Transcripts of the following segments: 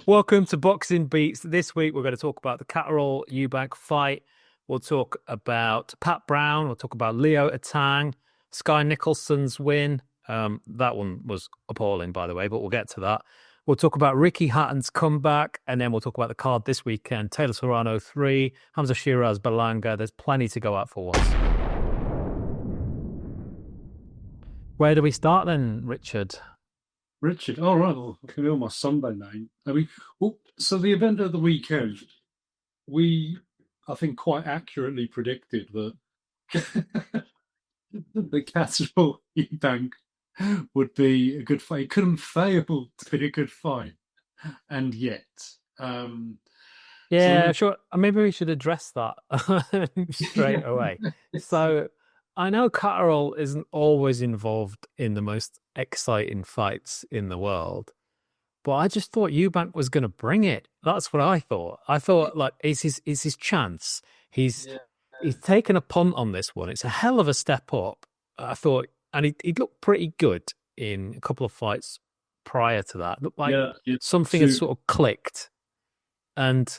Welcome to Boxing Beats. This week we're going to talk about the Catterall Eubank fight. We'll talk about Pat Brown. We'll talk about Leo Atang, Skye Nicholson's win. That one was appalling, by the way, but we'll get to that. We'll talk about Ricky Hatton's comeback, and then we'll talk about the card this weekend. Taylor Serrano 3, Hamza Sheeraz, Berlanga. There's plenty to go out for once. Where do we start then, Richard? Richard, all right, well, I can be on my Sunday name. So the event of the weekend, I think, quite accurately predicted that the Catterall Eubank would be a good fight. It couldn't fail to be a good fight, and yet, Sure. Maybe we should address that straight away. So I know Catterall isn't always involved in the most exciting fights in the world, but I just thought Eubank was going to bring it. That's what I thought. I thought, like, it's his chance. He's taken a punt on this one. It's a hell of a step up. I thought, and he looked pretty good in a couple of fights prior to that. Looked like something had sort of clicked. And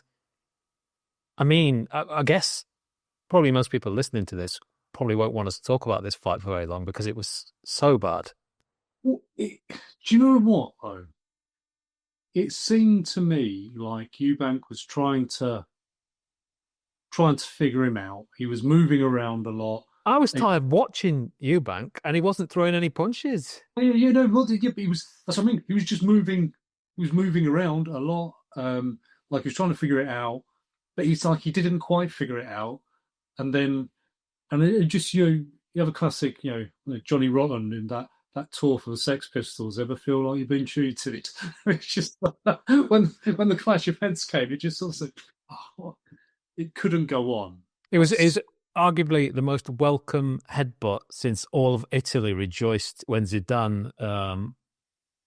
I mean, I guess probably most people listening to this probably won't want us to talk about this fight for very long because it was so bad. Well, do you know what, though? It seemed to me like Eubank was trying to figure him out. He was moving around a lot. I was tired watching Eubank, and he wasn't throwing any punches. But he was. That's what I mean. He was just moving. He was moving around a lot. Like he was trying to figure it out, but he's like he didn't quite figure it out. And it just you have a classic, Johnny Rotten in that tour for the Sex Pistols. Ever feel like you've been cheated? It's just when the clash of heads came, it just sort of said, it couldn't go on. It was arguably the most welcome headbutt since all of Italy rejoiced when Zidane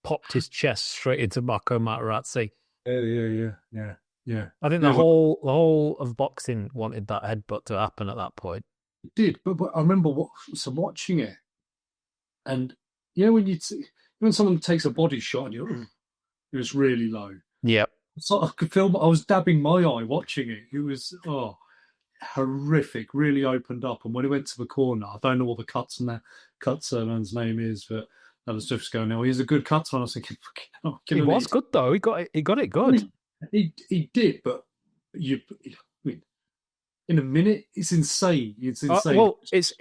popped his chest straight into Marco Materazzi. Yeah. I think the whole of boxing wanted that headbutt to happen at that point. It did, but I remember watching it, and when someone takes a body shot and it was really low. Yep. So I could feel. I was dabbing my eye watching it. It was horrific. Really opened up, and when he went to the corner, I don't know what the cutman's name is, but that was just going. He's a good cutsman. I was thinking, he was good though. He got it good. He did, but in a minute, it's insane. It's insane. Well, it's.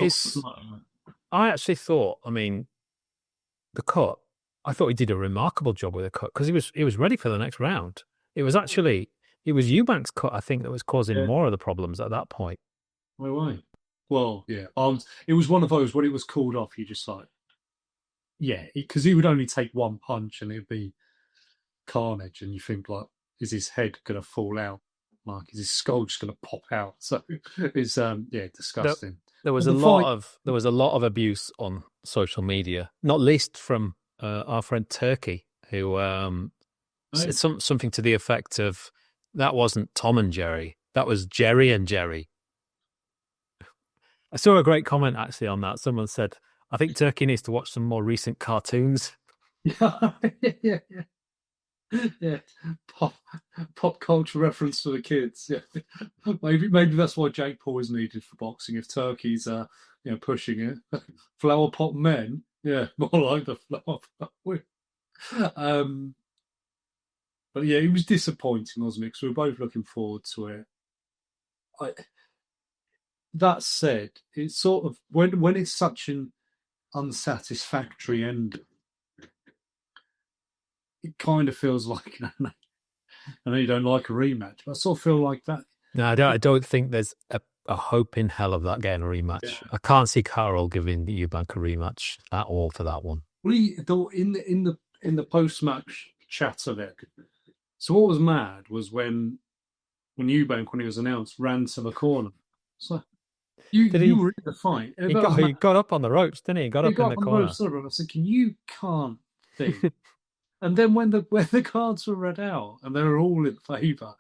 I actually thought. I mean, the cut. I thought he did a remarkable job with the cut because he was ready for the next round. It was Eubank's cut, I think, that was causing more of the problems at that point. Why? Well, yeah. It was one of those when it was called off. You just like, because he would only take one punch and it'd be carnage, and you think like, is his head going to fall out? Like, is his skull just going to pop out? So it's disgusting. There was a lot of abuse on social media, not least from our friend Turki, who said something to the effect of, that wasn't Tom and Jerry, that was Jerry and Jerry. I saw a great comment actually on that. Someone said, I think Turki needs to watch some more recent cartoons. Yeah, pop culture reference for the kids. Yeah, maybe that's why Jake Paul is needed for boxing. If Turkey's pushing it, flower pot men, more like the flower pot. But yeah, it was disappointing, wasn't it? Because we were both looking forward to it. That said, it's sort of when it's such an unsatisfactory ending, it kind of feels like, I know you don't like a rematch, but I sort of feel like that. No, I don't think there's a hope in hell of that getting a rematch. Yeah. I can't see Catterall giving Eubank a rematch at all for that one. Well, in the post-match chat of it. So what was mad was when Eubank, when he was announced, ran to the corner. So you were in the fight. He got up on the ropes, didn't he? He got up in the corner. I was thinking, you can't think. And then when the cards were read out and they were all in favour,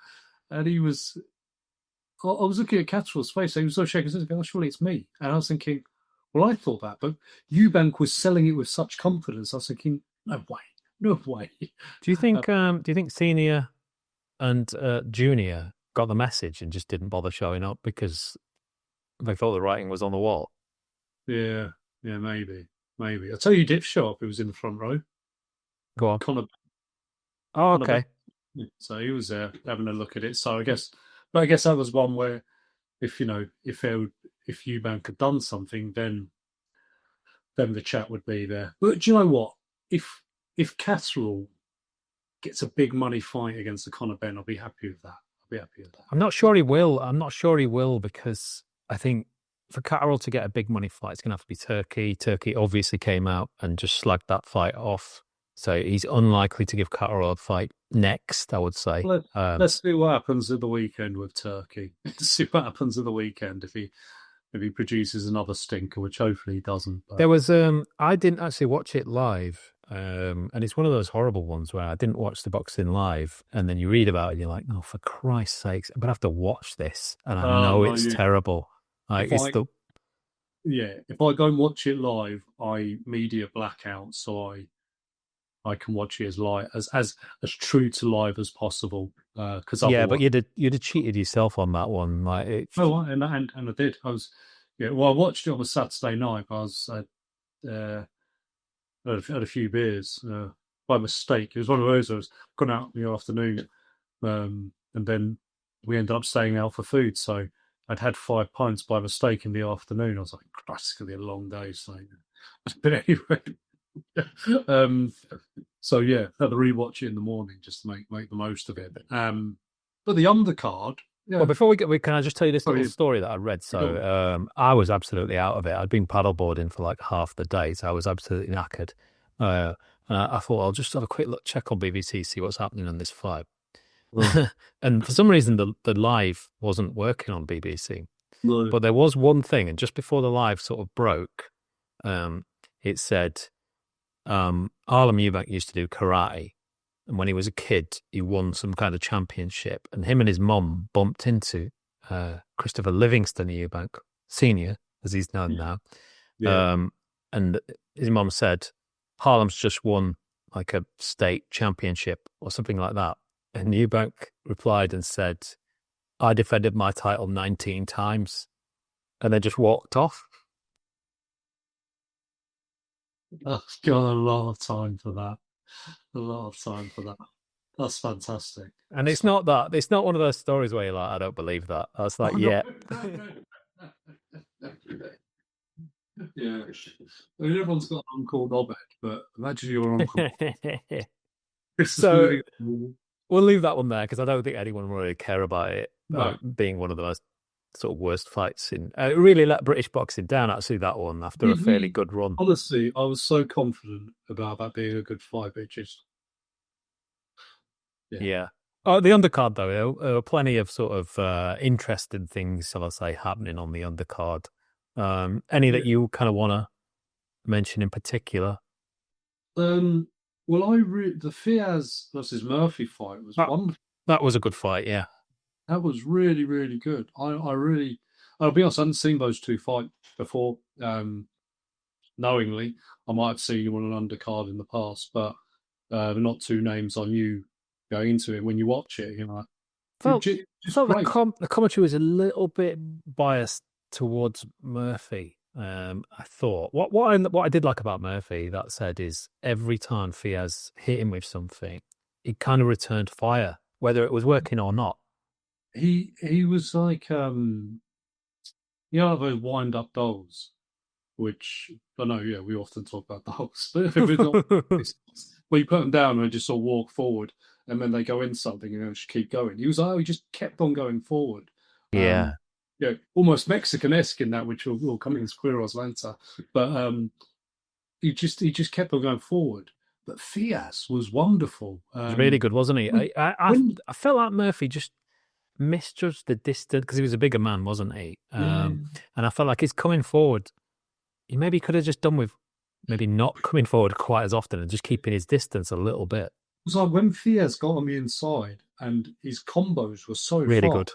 and I was looking at Catterall's face, he was so shaking his head, going, surely it's me. And I was thinking, well, I thought that, but Eubank was selling it with such confidence. I was thinking, no way. Do you think senior and Junior got the message and just didn't bother showing up because they thought the writing was on the wall. Yeah, yeah, maybe. I'll tell you, he did show up. He was in the front row. Go on. Connor, Oh, Connor okay. Beck. Yeah, so he was there having a look at it. So I guess that was one where if if Eubank had done something, then the chat would be there. But do you know what? If Catterall gets a big money fight against the Conor Ben, I'll be happy with that. I'll be happy with that. I'm not sure he will. I'm not sure he will because I think for Catterall to get a big money fight, it's going to have to be Turkey. Turkey obviously came out and just slagged that fight off. So he's unlikely to give Catterall a fight next, I would say. Let's see what happens at the weekend with Turkey. Let's see what happens at the weekend if he produces another stinker, which hopefully he doesn't. But... There was I didn't actually watch it live. And it's one of those horrible ones where I didn't watch the boxing live, and then you read about it and you're like, oh, for Christ's sakes, I'm gonna have to watch this, and I know it's terrible. Like if I go and watch it live, I media blackout, so I can watch it as live as true to live as possible. Because but you'd have cheated yourself on that one. Like and I did. I watched it on a Saturday night. I was had a few beers by mistake. It was one of those. I was gone out in the afternoon, and then we ended up staying out for food. So I'd had 5 pints by mistake in the afternoon. I was like, "Christ, it's gonna be a long day." So, but anyway, so yeah, had to rewatch it in the morning just to make the most of it. But the undercard. Yeah. Well, before can I just tell you this little story that I read? So I was absolutely out of it. I'd been paddleboarding for like half the day, so I was absolutely knackered. And I thought I'll just have a quick look, check on BBC, see what's happening on this fight. And for some reason, the live wasn't working on BBC. No. But there was one thing, and just before the live sort of broke, it said Arlem Eubank used to do karate. And when he was a kid, he won some kind of championship. And him and his mum bumped into Christopher Livingston Eubank, Senior, as he's known now. Yeah. And his mum said, Harlem's just won like a state championship or something like that. And Eubank replied and said, I defended my title 19 times. And then just walked off. I've got a lot of time for that. That's fantastic. And it's not one of those stories where you're like, I don't believe that. I was like, yeah. Yeah. I mean, everyone's got an uncle Obed, but imagine your uncle. So we'll leave that one there because I don't think anyone will really care about it being one of the most sort of worst fights in. It really let British boxing down, actually, that one, after a fairly good run. Honestly, I was so confident about that being a good fight, but just... Yeah. Oh, the undercard, though, there were plenty of sort of interesting things, shall I say, happening on the undercard. Any that you kind of want to mention in particular? Well, the Fiaz versus Murphy fight was wonderful. That was a good fight, yeah. That was really, really good. I'll be honest, I hadn't seen those two fight before. Knowingly, I might have seen you on an undercard in the past, but not two names I knew going into it. When you watch it, you know, the commentary was a little bit biased towards Murphy. I thought what I did like about Murphy, that said, is every time Fiaz hit him with something, he kind of returned fire, whether it was working or not. He was like those wind up dolls, which I know, yeah, we often talk about dolls, but where you put them down and they just sort of walk forward, and then they go in something and they just keep going. He just kept on going forward. Yeah. Almost Mexican-esque in that, which will come in Squirrels later. But he just kept on going forward. But Fiaz was wonderful. He was really good, wasn't he? I felt like Murphy just misjudged the distance because he was a bigger man, wasn't he? And I felt like he's coming forward. He maybe could have just done with maybe not coming forward quite as often and just keeping his distance a little bit. It was like when Fiaz got on the inside and his combos were so really fast, good.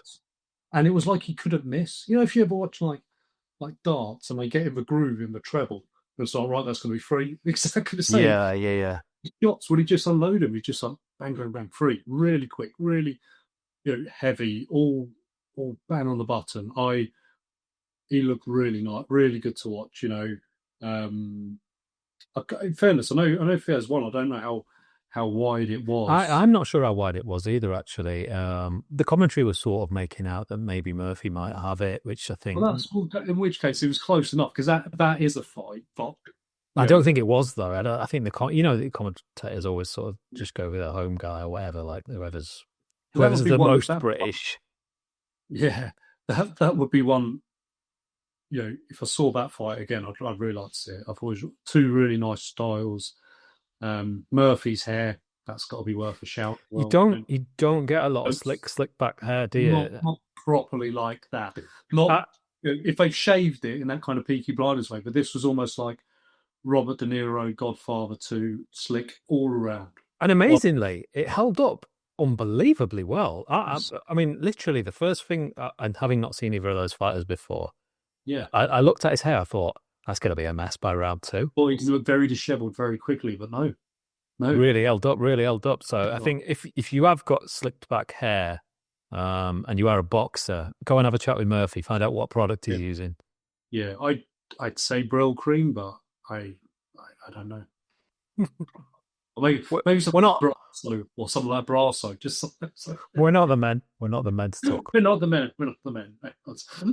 And it was like he couldn't miss. You know, if you ever watch like darts and they get in the groove in the treble, it's like, right, that's going to be free. Exactly the same. Yeah. shots when he just unloaded him, he just like bang, bang, bang, free, really quick, really heavy, all bang on the button. He looked really nice, really good to watch. Um, in fairness, I know Fairs won. I don't know how wide it was. I'm not sure how wide it was either, actually. The commentary was sort of making out that maybe Murphy might have it, which I think. Well, in which case it was close enough because that is a fight. But I don't think it was, though. I think the commentators always sort of just go with a home guy or whatever, like whoever's the most British. Yeah, that would be one. If I saw that fight again, I'd really like to see it. I've always two really nice styles. Murphy's hair, that's got to be worth a shout. Well, you don't get a lot of slick back hair, do you? Not properly like that. Not if they shaved it in that kind of Peaky Blinders way, but this was almost like Robert De Niro, Godfather 2, slick all around. And amazingly, it held up unbelievably well. I mean, literally the first thing, and having not seen either of those fighters before, I looked at his hair, I thought, that's going to be a mess by round 2. Well, he looked very disheveled very quickly, but no. Really held up. So I think if you have got slicked back hair, and you are a boxer, go and have a chat with Murphy, find out what product he's using. Yeah, I'd say Brill Cream, but I don't know. Maybe some Brasso or something like Brasso. Just something. We're not the men. We're not the men to talk. We're not the men.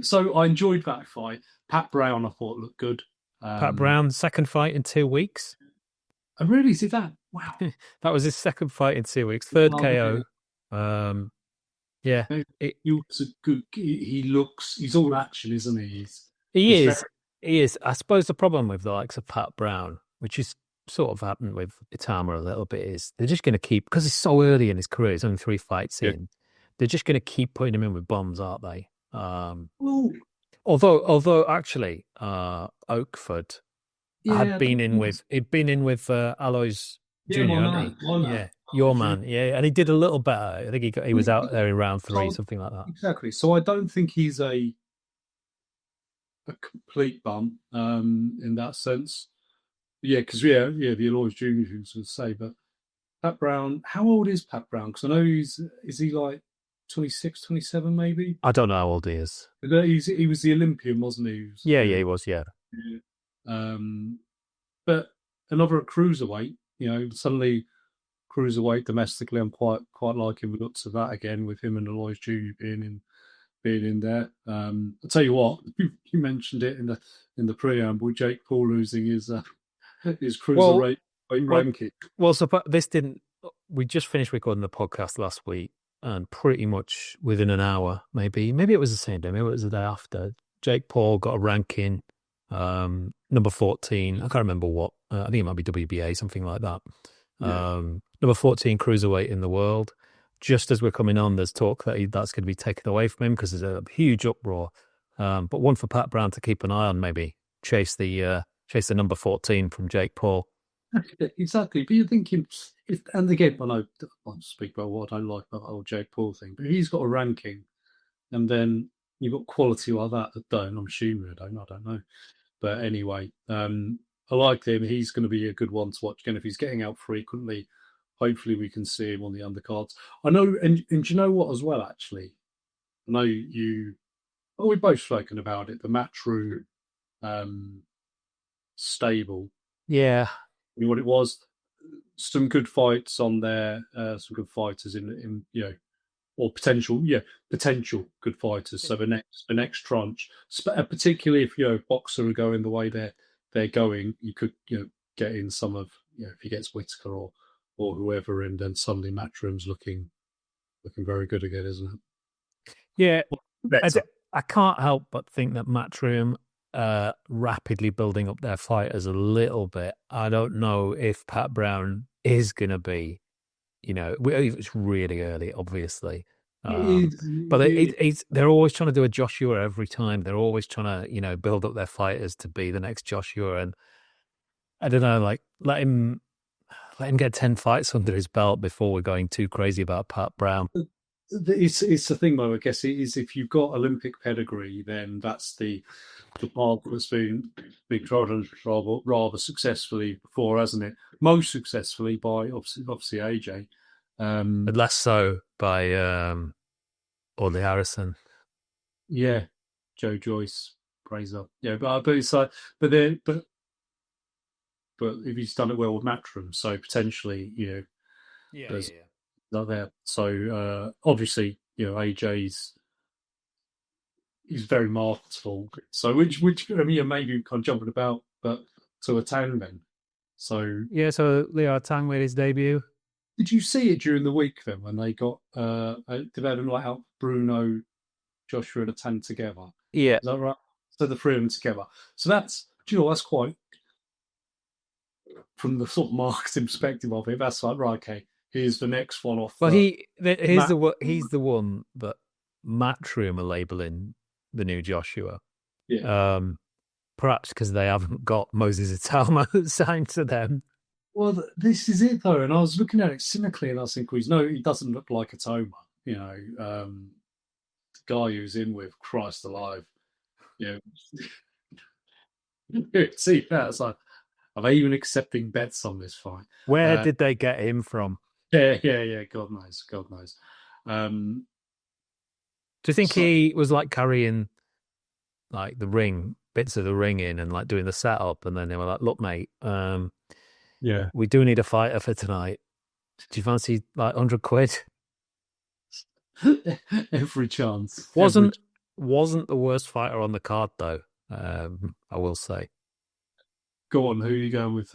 So I enjoyed that fight. Pat Brown, I thought looked good. Pat Brown, second fight in 2 weeks. I really see that. Wow, that was his second fight in 2 weeks. Third KO. Yeah, he looks good. He's all action, isn't he? He is. I suppose the problem with the likes of Pat Brown, which is sort of happened with Itama a little bit, is they're just going to keep, because he's so early in his career, he's only 3 fights in, they're just going to keep putting him in with bombs, aren't they? Although actually, Oakford had been in with Alois Jr. Your man, and he did a little better. I think he was out there in round 3, something like that. Exactly. So I don't think he's a complete bum in that sense. Yeah, because the Alois Jr. things to say, but Pat Brown, how old is Pat Brown? Because I know is he like 26, 27 maybe? I don't know how old he is. He was the Olympian, wasn't he? He was. But another cruiserweight, suddenly cruiserweight domestically, I'm quite liking the looks of that again with him and Alois Jr. being in there. I'll tell you what, you mentioned it in the preamble, Jake Paul losing his cruiserweight ranking. Well, so we just finished recording the podcast last week, and pretty much within an hour, maybe it was the same day, maybe it was the day after, Jake Paul got a ranking, number 14. I can't remember what. I think it might be WBA, something like that. Number 14 cruiserweight in the world. Just as we're coming on, there's talk that that's going to be taken away from him because there's a huge uproar. But one for Pat Brown to keep an eye on, maybe chase the number 14 from Jake Paul. Exactly. But you're thinking, and again, I don't speak about what I like about the whole Jake Paul thing, but he's got a ranking, and then you've got quality like that don't. I'm assuming I don't know. But anyway, I like him. He's going to be a good one to watch again if he's getting out frequently. Hopefully, we can see him on the undercards. I know, and do you know what as well? Actually, I know we've both spoken about it. The Matchroom stable. Yeah. You know what it was? Some good fights on there. Some good fighters in or potential good fighters. So the next tranche, particularly if boxer are going the way they're going, you could get in some of if he gets Whitaker or whoever, and then suddenly Matchroom's looking very good again, isn't it? Yeah, I can't help but think that Matchroom rapidly building up their fighters a little bit. I don't know if Pat Brown is going to be, it's really early, obviously. But they're always trying to do a Joshua every time. They're always trying to, build up their fighters to be the next Joshua. And I don't know, like let him get 10 fights under his belt before we're going too crazy about Pat Brown. It's the thing, though. I guess it is if you've got Olympic pedigree, then that's the the path that's been trodden rather successfully before, hasn't it? Most successfully by obviously AJ. But less so by Audley Harrison. Yeah, Joe Joyce, praise up. Yeah, but it's like, but then, but if he's done it well with Matchroom, so potentially, there's not there. So obviously, AJ's he's very marketable. So which I mean, maybe kind of jumping about, but to Atang then. So yeah, so Leo Atang made his debut. did you see it during the week then when they got did they have like out Bruno, Joshua, and Atang together? Yeah. Is that right? So the three of them together. So that's that's quite from the sort of marketing perspective of it. That's like right, okay. Here's the next one off. Well, he's the one that Matchroom are labeling the new Joshua. Yeah. Perhaps because they haven't got Moses Atama signed to them. Well, this is it though, and I was looking at it cynically, and I was thinking, no, he doesn't look like Atoma. The guy who's in with Christ alive. See that? It's like, are they even accepting bets on this fight? Where did they get him from? Yeah. God knows. Do you think he was like carrying like the ring, bits of the ring in, and like doing the setup, and then they were like, "Look, mate, we do need a fighter for tonight. Do you fancy like 100 quid?" Every chance. Wasn't the worst fighter on the card though. I will say. Go on, who are you going with?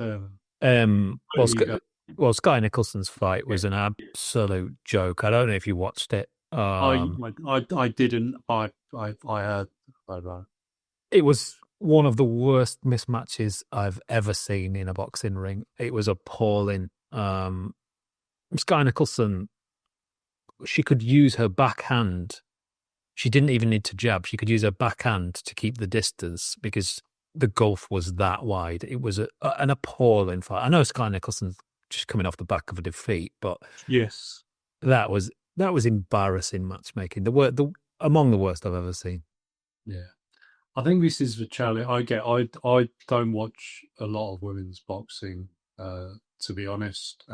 Well, Skye Nicholson's fight was an absolute joke. I don't know if you watched it. I didn't. I heard about it. It was one of the worst mismatches I've ever seen in a boxing ring. It was appalling. Skye Nicholson, she could use her backhand. She didn't even need to jab. She could use her backhand to keep the distance because the gulf was that wide. It was an appalling fight. I know Skye Nicholson's just coming off the back of a defeat, but yes, that was embarrassing matchmaking. Among the worst I've ever seen. Yeah, I think this is the challenge I get. I don't watch a lot of women's boxing, to be honest.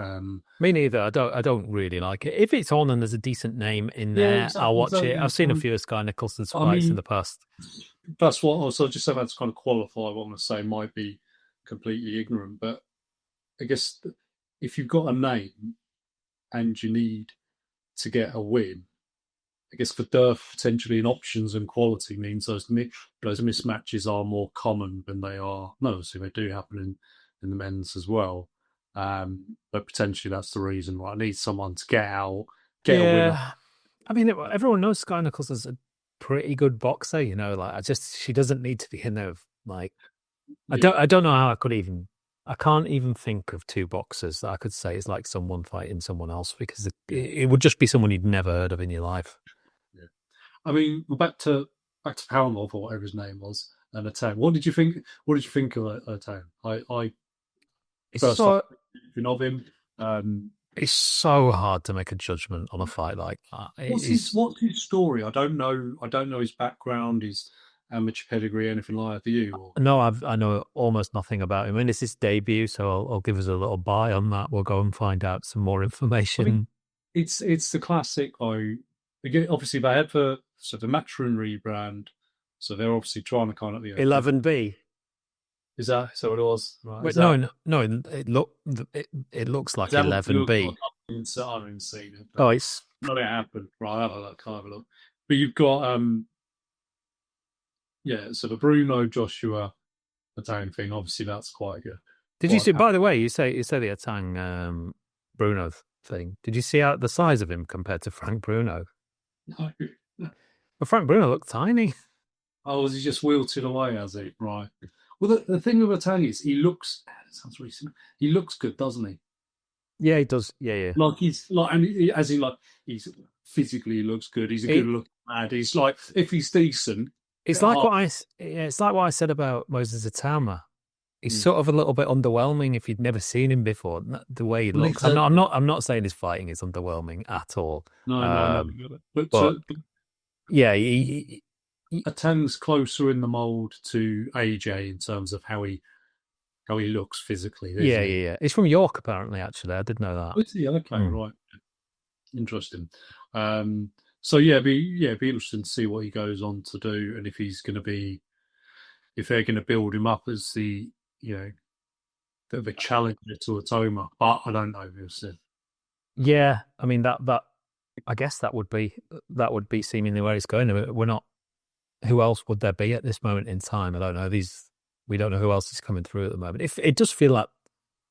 Me neither. I don't really like it. If it's on and there's a decent name in there, exactly, I'll watch it. I've seen a few of Skye Nicholson's fights in the past. That's what also just saying, that's kind of qualify what I'm going to say might be completely ignorant, but I guess if you've got a name and you need to get a win, I guess the dearth potentially in options and quality means those mismatches are more common than they are. No, obviously they do happen in the men's as well. But potentially that's the reason why I need someone to get a win. I mean, everyone knows Skye Nicolson's a pretty good boxer, she doesn't need to be in there. Like, I don't know how I can't even think of two boxers that I could say is like someone fighting someone else, because it would just be someone you'd never heard of in your life. Yeah. I mean, back to Paramount or whatever his name was, and Atang. What did you think of Atang? I first of him. It's so hard to make a judgment on a fight like that. What's his story? I don't know his background, his amateur pedigree, anything like that. Do you? Or? No, I know almost nothing about him. I mean, it's his debut, so I'll give us a little buy on that. We'll go and find out some more information. I mean, it's the classic. Obviously they had the Matchroom rebrand, so they're obviously trying to kind of 11B. Is that so? It was right. Wait, no. It looks like 11B. I haven't seen it. Oh, it's not it happened. Right, I'll have a look. But you've got so the Bruno Joshua Atang thing. Obviously, that's quite good. Did you see? By the way, you say the Atang Bruno thing. Did you see out the size of him compared to Frank Bruno? No. But Frank Bruno looked tiny. Oh, was he just wilted away? Has he? Right. Well, the thing with Atang is he looks. That sounds really similar. He looks good, doesn't he? Yeah, he does. Yeah. Like he's like, and he's physically looks good. He's a good looking lad. He's like, if he's decent. It's like what I said about Moses Atama. He's sort of a little bit underwhelming if you'd never seen him before. The way he looks. I'm not saying his fighting is underwhelming at all. No. But yeah, Atang's closer in the mould to AJ in terms of how he looks physically, Yeah, isn't he? yeah, yeah. He's from York, apparently. Actually, I did know that. Oh, is he? Okay, Hmm. right. Interesting. So yeah, be interesting to see what he goes on to do, and if they're going to build him up as the you know bit of a challenger to Atoma. But I don't know. We'll see. Yeah, I mean that I guess that would be seemingly where it's going. We're not. Who else would there be at this moment in time? I don't know. We don't know who else is coming through at the moment. If it does feel like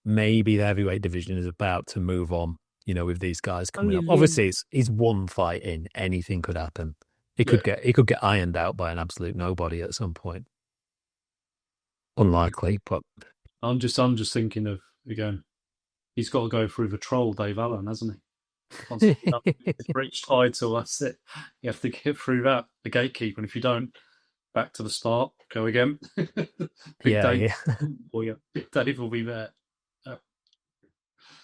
maybe the heavyweight division is about to move on, with these guys I coming up. mean, Obviously, it's one fight in. Anything could happen. yeah, He could get ironed out by an absolute nobody at some point. Unlikely, but I'm just thinking of again. He's got to go through the troll, Dave Allen, hasn't he? Once he's done his British title, that's it. You have to get through that, the gatekeeper, and if you don't, back to the start, go again. Big yeah, Dave, yeah. or yeah, Big Dave will be there. And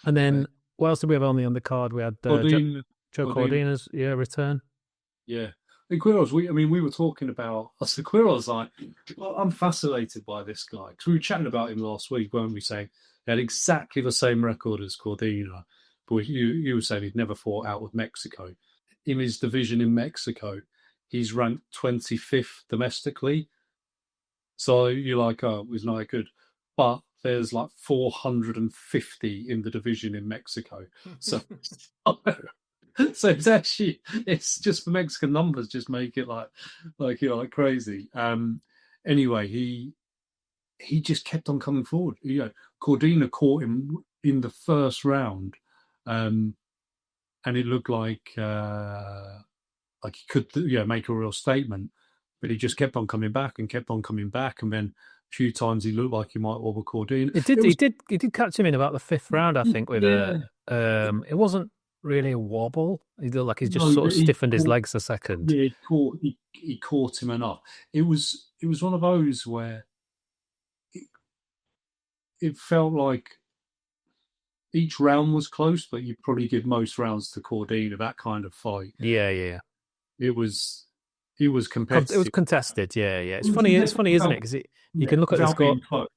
Uh, then what else did we have on the undercard? We had Cordina, Joe Cordina, Cordina's return. yeah. And Quiros, we were talking about us. The Quiros, well, I'm fascinated by this guy because we were chatting about him last week, weren't we? Saying he had exactly the same record as Cordina, but you were saying he'd never fought out with Mexico. In his division in Mexico, he's ranked 25th domestically. So you're like, oh, he's not good. But there's like 450 in the division in Mexico. So so it's just the Mexican numbers just make it like crazy. Anyway, he just kept on coming forward. Cordina caught him in the first round, um, and it looked like he could make a real statement, but he just kept on coming back and kept on coming back, and then a few times he looked like he might wobble Cordina. It did. It was He did catch him in about the fifth round, I think. With a, yeah. it wasn't really a wobble. He looked like he's just No, sort but of stiffened his legs a second. he caught him enough. It was one of those where it, it felt like each round was close, but you'd probably give most rounds to Cordina. That kind of fight. Yeah, yeah. It was it was It was competitive. contested. Yeah, yeah. It It's was funny. It's competitive funny, isn't it? without, Because you yeah, can look at the without score. being close.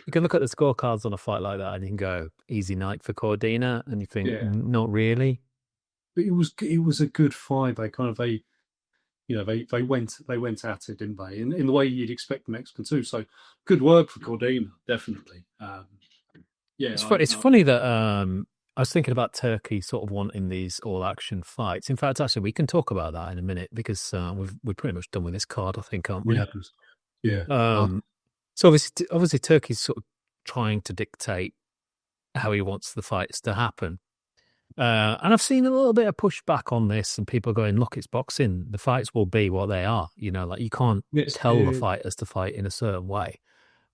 You can look at the scorecards on a fight like that, and you can go easy night for Cordina, and you think Yeah, Not really." but it was a good fight. They went at it, didn't they? In the way you'd expect the Mexican to. So good work for Cordina, definitely. Yeah, It's funny that I was thinking about Turkey sort of wanting these all action fights. In fact, actually, we can talk about that in a minute because we're pretty much done with this card, I think, aren't we? yeah, yeah. Um, so obviously, Turkey's sort of trying to dictate how he wants the fights to happen. And I've seen a little bit of pushback on this, and people going, "Look, it's boxing. The fights will be what they are. Like you can't Yes, tell the fighters to fight in a certain way."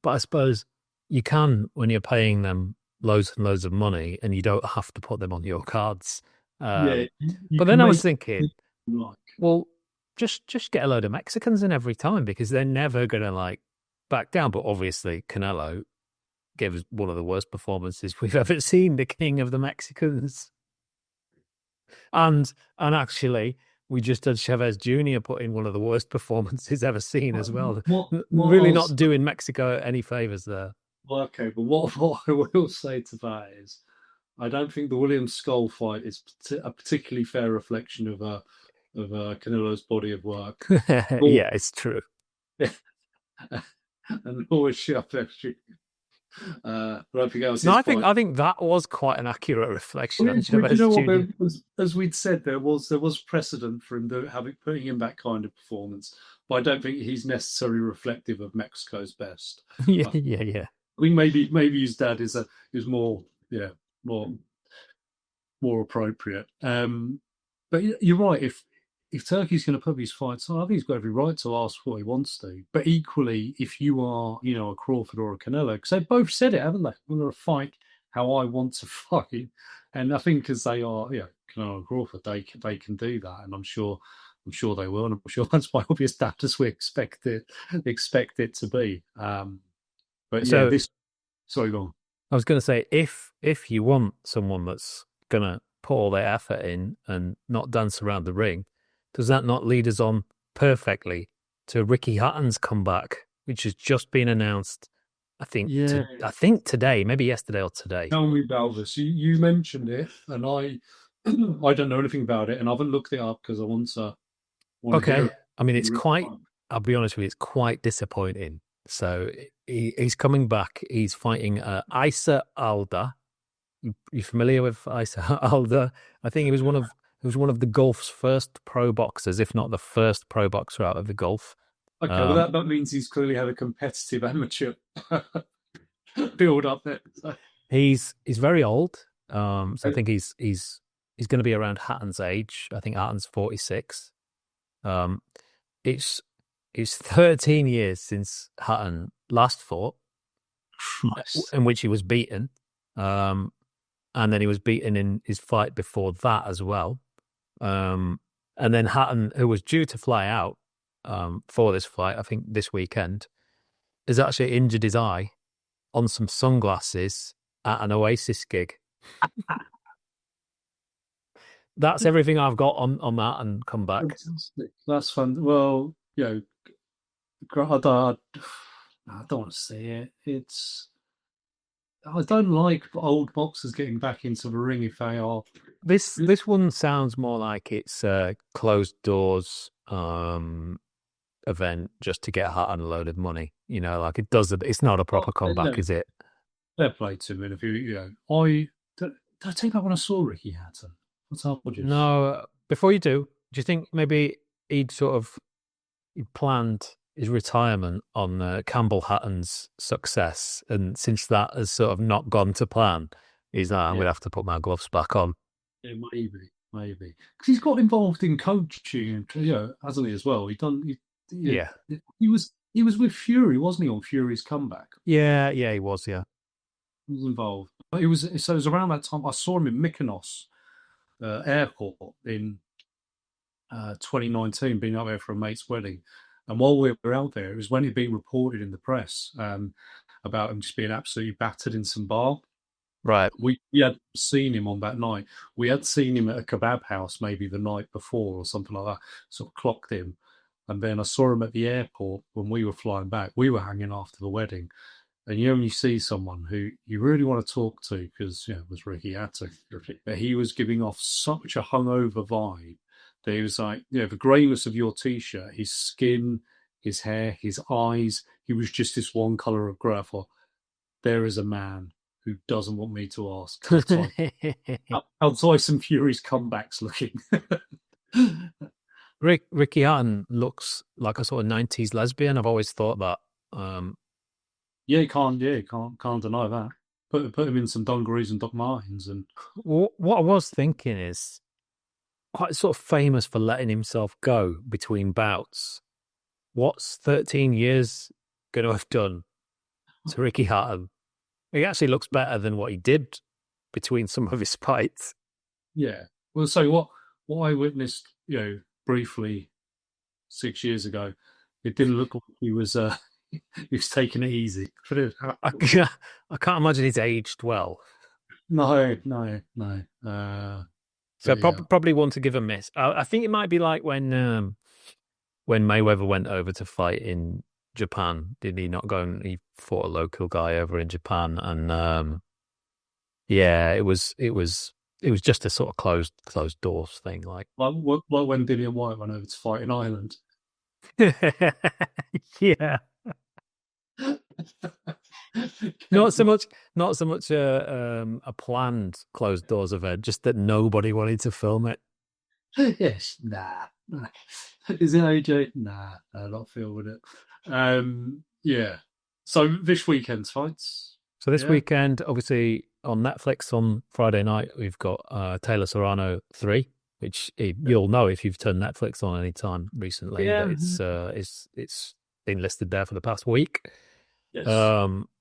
But I suppose you can when you're paying them loads and loads of money, and you don't have to put them on your cards. yeah. You But then can I make was thinking, it like well, just get a load of Mexicans in every time because they're never gonna like back down. But obviously, Canelo gave us one of the worst performances we've ever seen, the king of the Mexicans. And actually, we just had Chavez Jr. put in one of the worst performances ever seen as well. what Really I'll not doing Mexico any favors there. well, okay, but what I will say to that is, I don't think the William Skull fight is a particularly fair reflection of Canelo's body of work. Nor, Yeah, it's true. and nor is Chavez Jr. But I think that was No, his fight. I think that was quite an accurate reflection on Do you Chavez know what? Jr. As we'd said, there was precedent for him putting in that kind of performance, but I don't think he's necessarily reflective of Mexico's best. Yeah, I yeah, yeah. think maybe his dad is more more more appropriate. But you're right. If Turkey's going to put these fights on, I think he's got every right to ask what he wants to. But equally, if you are, a Crawford or a Canelo, because they've both said it, haven't they? We're going to fight how I want to fight, and I think as they are, Canelo and Crawford, they can do that, and I'm sure they will, and I'm sure that's by obvious status we expect it to be. But yeah, So this. Sorry, go on. I was going to say, if you want someone that's going to put all their effort in and not dance around the ring, does that not lead us on perfectly to Ricky Hatton's comeback, which has just been announced. Yeah. I think today, maybe yesterday or today. Tell me about this. You mentioned it, and I I don't know anything about it, and I haven't looked it up because I want to hear Okay. it. I mean, it's quite, I'll be honest with you, it's quite disappointing. So he's coming back. He's fighting Isa Alda. You familiar with Isa Alda? I think he was one of the Gulf's first pro boxers, if not the first pro boxer out of the Gulf. Okay, well that means he's clearly had a competitive amateur build up there. So. He's very old. So I think he's going to be around Hatton's age. I think Hatton's 46. Um, it's 13 years since Hatton last fought, Nice. in which he was beaten. And then he was beaten in his fight before that as well. And then Hatton, who was due to fly out for this fight, I think this weekend, has actually injured his eye on some sunglasses at an Oasis gig. That's everything I've got on that and come back. Fantastic. That's fun. Well, I don't want to say it. I don't like old boxers getting back into the ring if they are. This one sounds more like it's a closed doors event just to get Hatton a load of money. Like it does. It's not a proper comeback, is it? Fair play to him. And if I take that when I saw Ricky Hatton. What's up with you? No, before you do you think maybe he'd planned his retirement on Campbell Hatton's success, and since that has sort of not gone to plan, he's like, I'm going to have to put my gloves back on. Yeah, maybe, because he's got involved in coaching, hasn't he as well? Yeah. He was with Fury, wasn't he, on Fury's comeback? Yeah, he was. Yeah, He was involved. But it was around that time I saw him in Mykonos airport in 2019, being up there for a mate's wedding. And while we were out there, it was when he'd been reported in the press about him just being absolutely battered in some bar. right. We had seen him on that night. We had seen him at a kebab house maybe the night before or something like that. Sort of clocked him. And then I saw him at the airport when we were flying back. We were hanging after the wedding. And when you see someone who you really want to talk to, because it was Ricky Hatton, but he was giving off such a hungover vibe. He was like, the greyness of your t-shirt, his skin, his hair, his eyes, he was just this one colour of grey. I thought, there is a man who doesn't want me to ask. How's Tyson Fury's comebacks looking? Ricky Hatton looks like a sort of 90s lesbian. I've always thought that. You can't deny that. Put him in some dungarees and Doc Martens. And what I was thinking is, quite sort of famous for letting himself go between bouts. What's 13 years going to have done to Ricky Hatton? He actually looks better than what he did between some of his fights. Yeah. Well, so what I witnessed, briefly 6 years ago, it didn't look like he was taking it easy. I can't imagine he's aged well. No. So probably want to give a miss. I think it might be like when Mayweather went over to fight in Japan. Did he not go and he fought a local guy over in Japan? And it was just a sort of closed doors thing, like when Dillian White went over to fight in Ireland. Yeah. Not so much a planned closed doors event, just that nobody wanted to film it. Yes, nah. Is it AJ? Nah, I don't feel with it. Yeah. So this weekend's fights. So this weekend, obviously on Netflix on Friday night, we've got Taylor Serrano 3, which you'll know if you've turned Netflix on any time recently. Yeah. It's been listed there for the past week. Yes.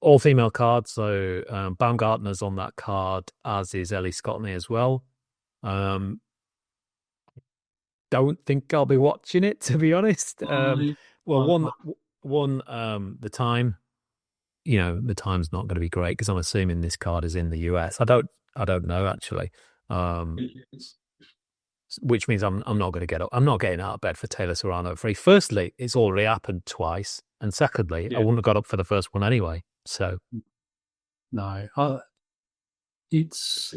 All female card, so Baumgartner's on that card, as is Ellie Scottney as well. Don't think I'll be watching it, to be honest. The time, the time's not going to be great because I'm assuming this card is in the US. I don't know actually. which means I'm not going to get up. I'm not getting out of bed for Taylor Serrano 3. Firstly, it's already happened twice, and secondly, I wouldn't have got up for the first one anyway. So no, it's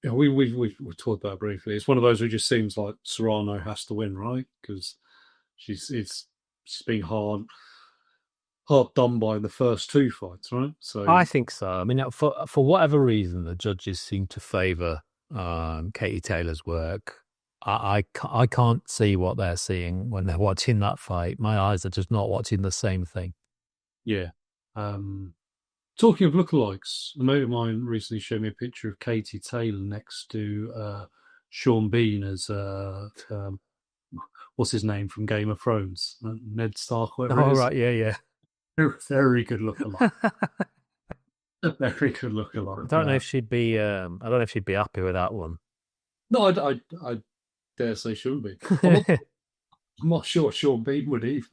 we've talked about it briefly. It's one of those where it just seems like Serrano has to win, right? Because she's being hard done by the first two fights, right? So I think so. I mean, for whatever reason, the judges seem to favour Katie Taylor's work. I can't see what they're seeing when they're watching that fight. My eyes are just not watching the same thing. yeah. Talking of lookalikes, a mate of mine recently showed me a picture of Katie Taylor next to Sean Bean as what's his name from Game of Thrones, Ned Stark. Whatever it is. Right, yeah. Very good lookalike. Very good lookalike. I don't know if she'd be. I don't know if she'd be happy with that one. No, I dare say she would be. I'm not sure Sean Bean would either.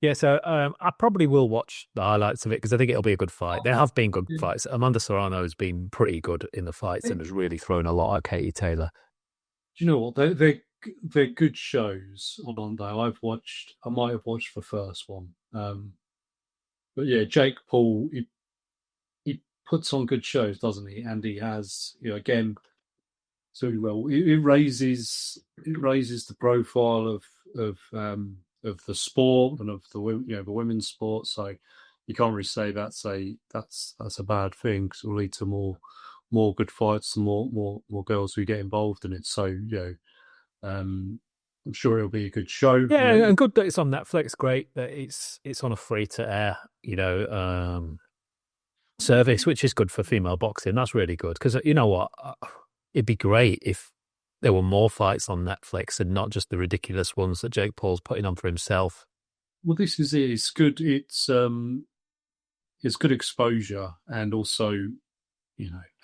Yeah, so I probably will watch the highlights of it because I think it'll be a good fight. There have been good fights. Amanda Serrano has been pretty good in the fights and has really thrown a lot at Katie Taylor. Do you know what? They're good shows on there. I might have watched the first one. But yeah, Jake Paul, he puts on good shows, doesn't he? And he has, again, so well. It raises the profile of the sport and of the women's sport. So you can't really say that's a bad thing because it will lead to more good fights and more girls who get involved in it. So I'm sure it'll be a good show. Yeah, and good that it's on Netflix. Great that it's on a free to air, service, which is good for female boxing. That's really good because you know what, it'd be great if there were more fights on Netflix and not just the ridiculous ones that Jake Paul's putting on for himself. Well, this is it. It's good. It's good exposure, and also,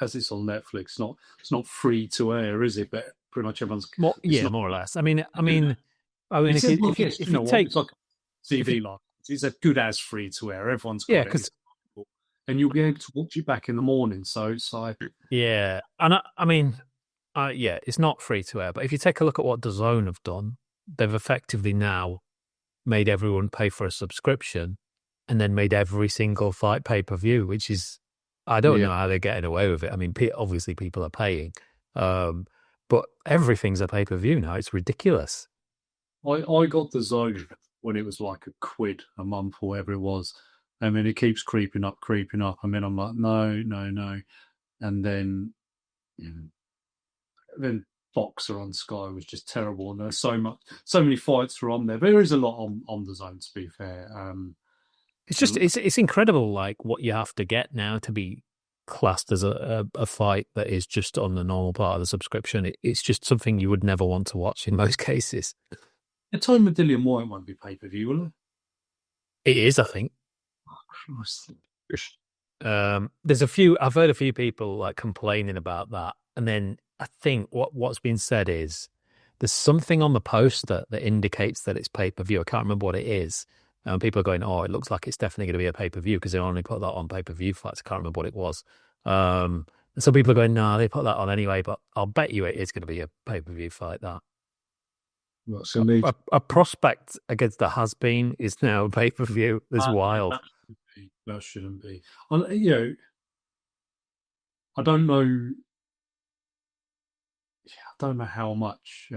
as it's on Netflix, it's not free to air, is it? But pretty much everyone's more or less. I mean, if you take it's like TV live, it's a good as free to air. Everyone's got because. And you'll be able to watch it back in the morning. So it's like, yeah, and it's not free to air. But if you take a look at what DAZN have done, they've effectively now made everyone pay for a subscription, and then made every single fight pay-per-view, which is, I don't know how they're getting away with it. I mean, obviously people are paying, but everything's a pay-per-view now. It's ridiculous. I got DAZN when it was like £1 a month or whatever it was. I mean, it keeps creeping up. I mean, I'm like, no. And then, then Boxer on Sky was just terrible. And there's so many fights were on there. There is a lot on DAZN, to be fair. It's just, it's incredible, like what you have to get now to be classed as a fight that is just on the normal part of the subscription. It's just something you would never want to watch in most cases. The time with Dillian White won't be pay-per-view, will it? It is, I think. There's I've heard a few people like complaining about that, and then I think what's been said is there's something on the poster that indicates that it's pay-per-view. I can't remember what it is. People are going, oh, it looks like it's definitely going to be a pay-per-view because they only put that on pay-per-view fights. I can't remember what it was. So people are going, no, they put that on anyway, but I'll bet you it is going to be a pay-per-view fight. That a prospect against the has-been is now a pay-per-view. It's wild. That shouldn't be. I don't know. I don't know how much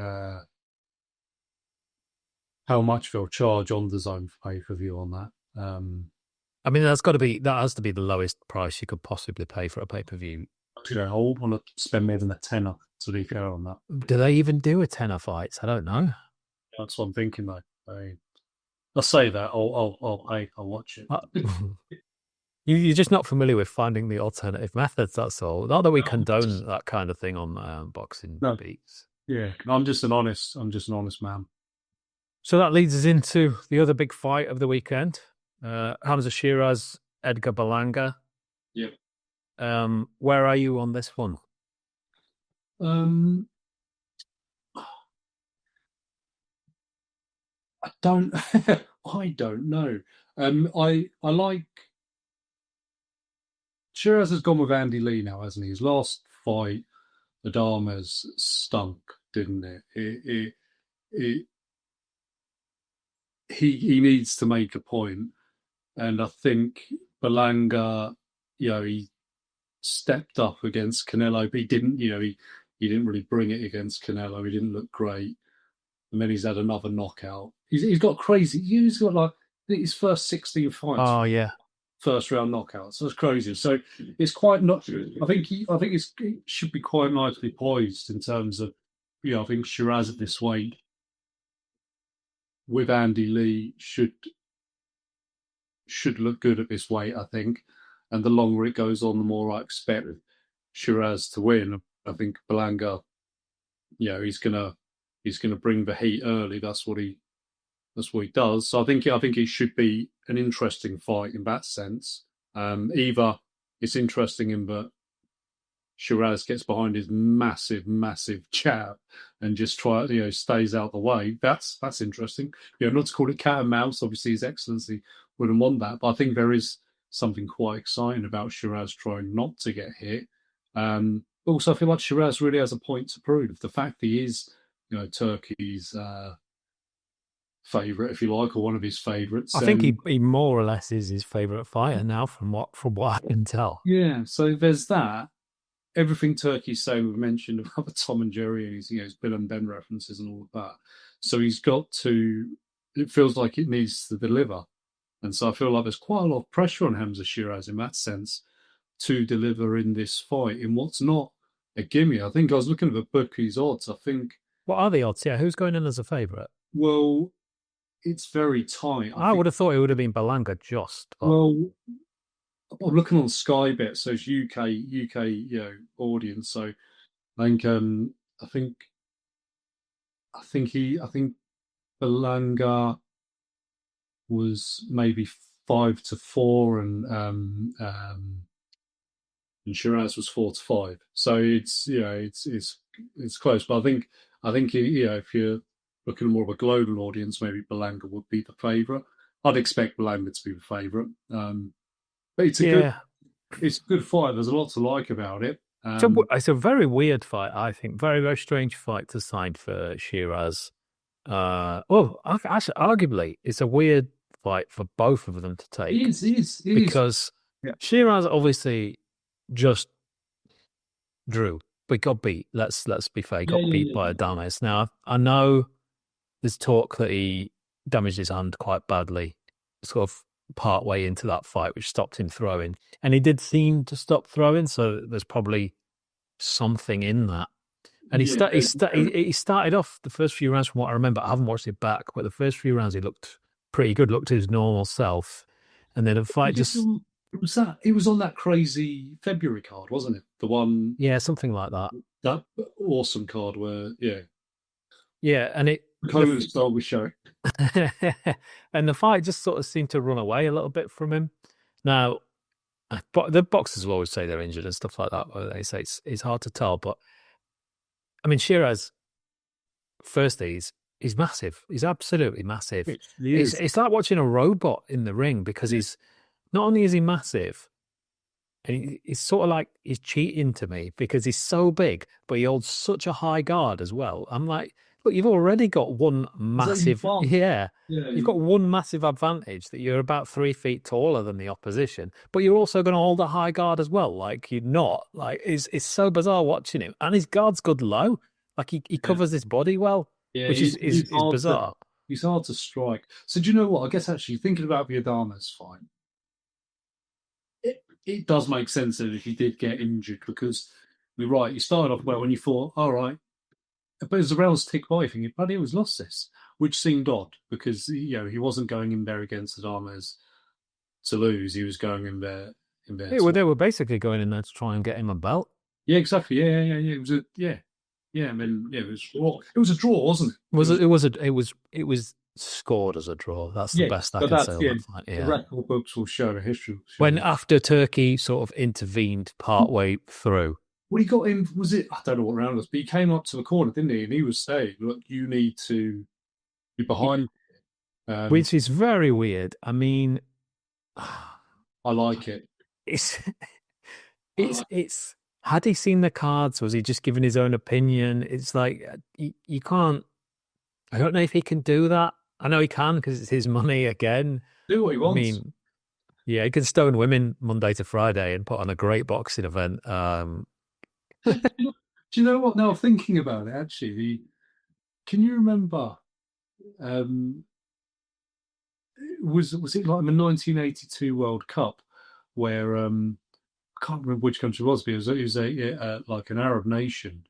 they'll charge on DAZN for pay-per-view on that. I mean, that has to be the lowest price you could possibly pay for a pay-per-view. I want to spend more than a tenner to be fair on that. Do they even do a tenner fights? I don't know. That's what I'm thinking though. I'll say that. I'll watch it. You're just not familiar with finding the alternative methods. That's all. Not that we condone that kind of thing on boxing beats. Yeah, I'm just an honest man. So that leads us into the other big fight of the weekend: Hamza Sheeraz, Edgar Berlanga. Yep. Where are you on this one? I don't know. I like Sheeraz has gone with Andy Lee now, hasn't he? His last fight, Adama's stunk, didn't it? It he needs to make a point, and I think Berlanga, he stepped up against Canelo, but he didn't really bring it against Canelo. He didn't look great, and then he's had another knockout. He's got crazy. He's got like I think his first 16 fights. Oh yeah, first round knockouts. That's crazy. So it's quite not. I think it should be quite nicely poised in terms of, I think Sheeraz at this weight with Andy Lee should look good at this weight. I think, and the longer it goes on, the more I expect Sheeraz to win. I think Berlanga, he's gonna bring the heat early. That's what he does. So I think it should be an interesting fight in that sense. Either it's interesting in that Sheeraz gets behind his massive jab and just stays out the way. That's interesting. Not to call it cat and mouse. Obviously, His Excellency wouldn't want that, but I think there is something quite exciting about Sheeraz trying not to get hit. Also, I feel like Sheeraz really has a point to prove. The fact he is, Turkey's favourite, if you like, or one of his favourites. I think he more or less is his favourite fighter now, from what I can tell. Yeah, so there's that. Everything Turkey's saying, we've mentioned about the Tom and Jerry and his Bill and Ben references and all of that. So he's got to. It feels like it needs to deliver, and so I feel like there's quite a lot of pressure on Hamza Sheeraz in that sense to deliver in this fight in what's not a gimme. I think I was looking at the bookies' odds. I think. What are the odds? Yeah, who's going in as a favourite? Well, it's very tight. I would have thought it would have been Berlanga just. But... Well, I'm looking on Sky Bet, so it's UK, audience. So I think I think Berlanga was maybe 5-4, and Sheeraz was 4-5. So it's close. But I think if you're looking at more of a global audience, maybe Berlanga would be the favourite. I'd expect Berlanga to be the favourite. But it's a good fight. There's a lot to like about it. It's a very weird fight, I think. Very, very strange fight to sign for Sheeraz. Actually, arguably, it's a weird fight for both of them to take. It is. Because Sheeraz obviously just drew, but got beat. Let's be fair. He got beat by Adames. Now, I know there's talk that he damaged his hand quite badly, sort of part way into that fight, which stopped him throwing. And he did seem to stop throwing, so there's probably something in that. And he started off the first few rounds, from what I remember. I haven't watched it back, but the first few rounds he looked pretty good, looked his normal self. And then the fight it was on that crazy February card, wasn't it? The one, something like that. That awesome card where, and it the start was showing. And the fight just sort of seemed to run away a little bit from him. Now, the boxers will always say they're injured and stuff like that. They say it's hard to tell, but I mean, Sheeraz, firstly, he's massive. He's absolutely massive. It's like watching a robot in the ring, because he's not only is he massive, and he's sort of like he's cheating to me because he's so big, but he holds such a high guard as well. I'm like, look, you've already got one massive, you've got one massive advantage, that you're about 3 feet taller than the opposition, but you're also going to hold a high guard as well. Like, you're not, like, it's so bizarre watching him, and his guard's good low. Like, he covers his body well, which is bizarre. He's hard to strike. So do you know what? I guess actually thinking about the Adames fight, it does make sense that if he did get injured, because you're right, you started off well when you thought, all right. But as the rounds tick by, thinking, bloody, he's lost this, which seemed odd, because he wasn't going in there against Adames to lose. He was going in there. They were basically going in there to try and get him a belt. Yeah, exactly. Yeah. It was I mean, it was raw. It was a draw, wasn't it? It was scored as a draw. That's the best I can say. The record books will show the history. When after Turkey sort of intervened partway through. Well, he got in, was it? I don't know what round it was, but he came up to the corner, didn't he? And he was saying, look, you need to be behind. Which is very weird. I mean, I like it. it's had he seen the cards? Was he just giving his own opinion? It's like you can't. I don't know if he can do that. I know he can because it's his money again. Do what he I wants. mean, yeah, he can stone women Monday to Friday and put on a great boxing event. Do you know what? Now thinking about it, actually, can you remember? Um, was it like the 1982 World Cup where I can't remember which country it was, but it was like an Arab nation.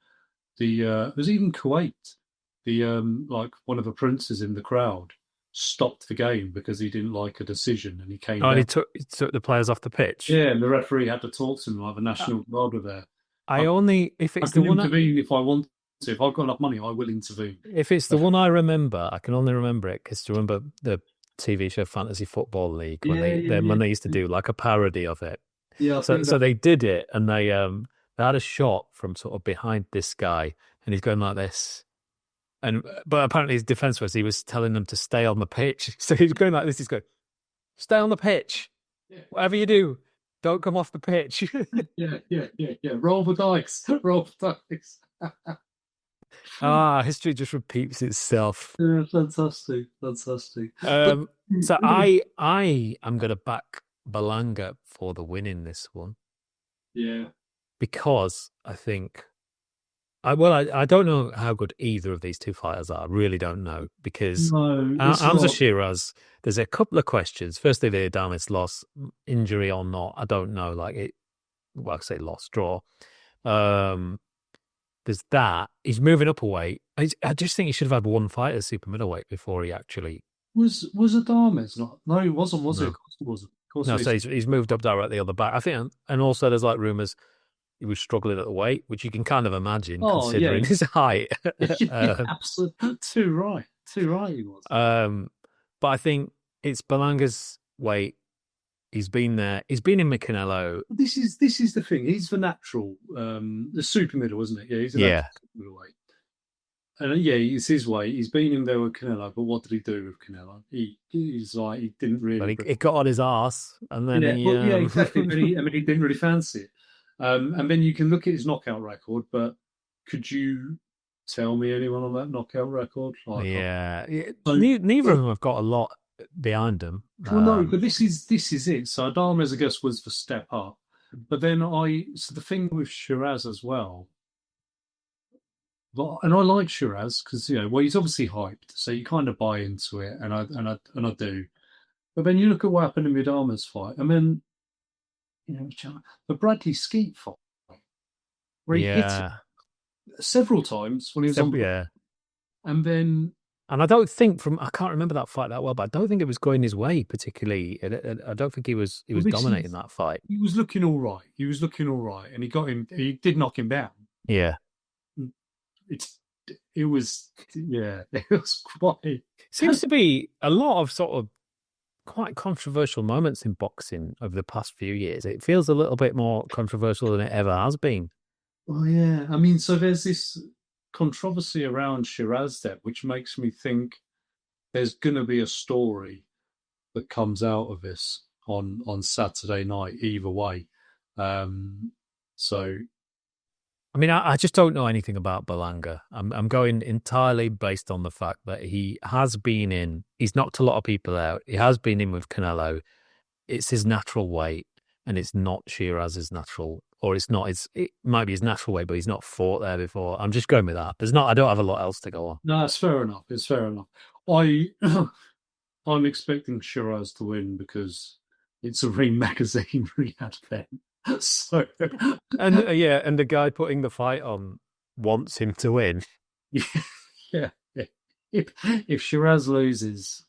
It was even Kuwait. The like one of the princes in the crowd stopped the game because he didn't like a decision, and he came Oh, and down. he took the players off the pitch. Yeah, and the referee had to talk to him like the Uh, National Guard were there. I I, only I can intervene if I want to. If I've got enough money, I will intervene. if it's the one I remember, I can only remember it because do you remember the TV show Fantasy Football League when Yeah, yeah, when yeah. they used to do like a parody of it. Yeah, I So think that. they did it, and they had a shot from sort of behind this guy, and he's going like this. And but apparently his defense was he was telling them to stay on the pitch. So he's going like this. He's going, stay on the pitch. Yeah, Whatever you do, don't come off the pitch. yeah. Roll the dice. Roll the dice. History just repeats itself. Yeah, fantastic, fantastic. But Um, so I am going to back Berlanga for the win in this one yeah, because I think I don't know how good either of these two fighters are. I really don't know because no, it's Hamza not. Sheeraz. There's a couple of questions. Firstly, the Adamis loss, injury or not, I don't know. Like it, well, I say loss, draw. Um, there's that. He's moving up a weight. I just think he should have had one fight at super middleweight before he actually. Was Adames not? No, he wasn't. Was it? No, Of course it wasn't. Of course no. it So is. he's moved up directly on the back. I think, and also there's like rumors he was struggling at the weight, which you can kind of imagine Oh yeah, considering his height. yeah, absolutely. Too right. Too right. He was. But I think it's Belanga's weight. He's been there. He's been in Canelo. This is the thing. He's the natural, the super middle, isn't it? Yeah, he's a Yeah, natural middleweight. And yeah, it's his way. He's been in there with Canelo, but what did he do with Canelo? He's like he didn't but really. he got on his ass, and then Yeah, he. well, yeah, exactly. But I mean, he didn't really fancy it. And then you can look at his knockout record, but could you tell me anyone on that knockout record? Like, Yeah, so, neither of them have got a lot behind them. well, no, but this is it. So Adama, I guess, was the step up, but then so the thing with Shiraz as well. And I like Shiraz because well, he's obviously hyped, so you kind of buy into it, and I do. But then you look at what happened in Midama's fight. I mean, the Bradley Skeet fight, where he hit it Yeah, several times when he was on, yeah. and then And I don't think I can't remember that fight that well, but I don't think it was going his way particularly. I don't think he was well, dominating that fight. he was looking all right. He was looking all right, and he got him. He did knock him down. Yeah, It's it was yeah, it was quite. seems to be a lot of sort of quite controversial moments in boxing over the past few years. It feels a little bit more controversial than it ever has been. Oh yeah, I mean, so there's this controversy around Shiraz, which makes me think there's going to be a story that comes out of this on Saturday night. Either way, so I mean, I just don't know anything about Berlanga. I'm going entirely based on the fact that he has been in. He's knocked a lot of people out. He has been in with Canelo. It's his natural weight, and it's not Shiraz's natural, or it's not. It might be his natural weight, but he's not fought there before. I'm just going with that. I don't have a lot else to go on. no, it's fair enough. It's fair enough. I I'm expecting Shiraz to win because it's a Ring magazine Riyadh event. So And and the guy putting the fight on wants him to win. yeah. If Shiraz loses,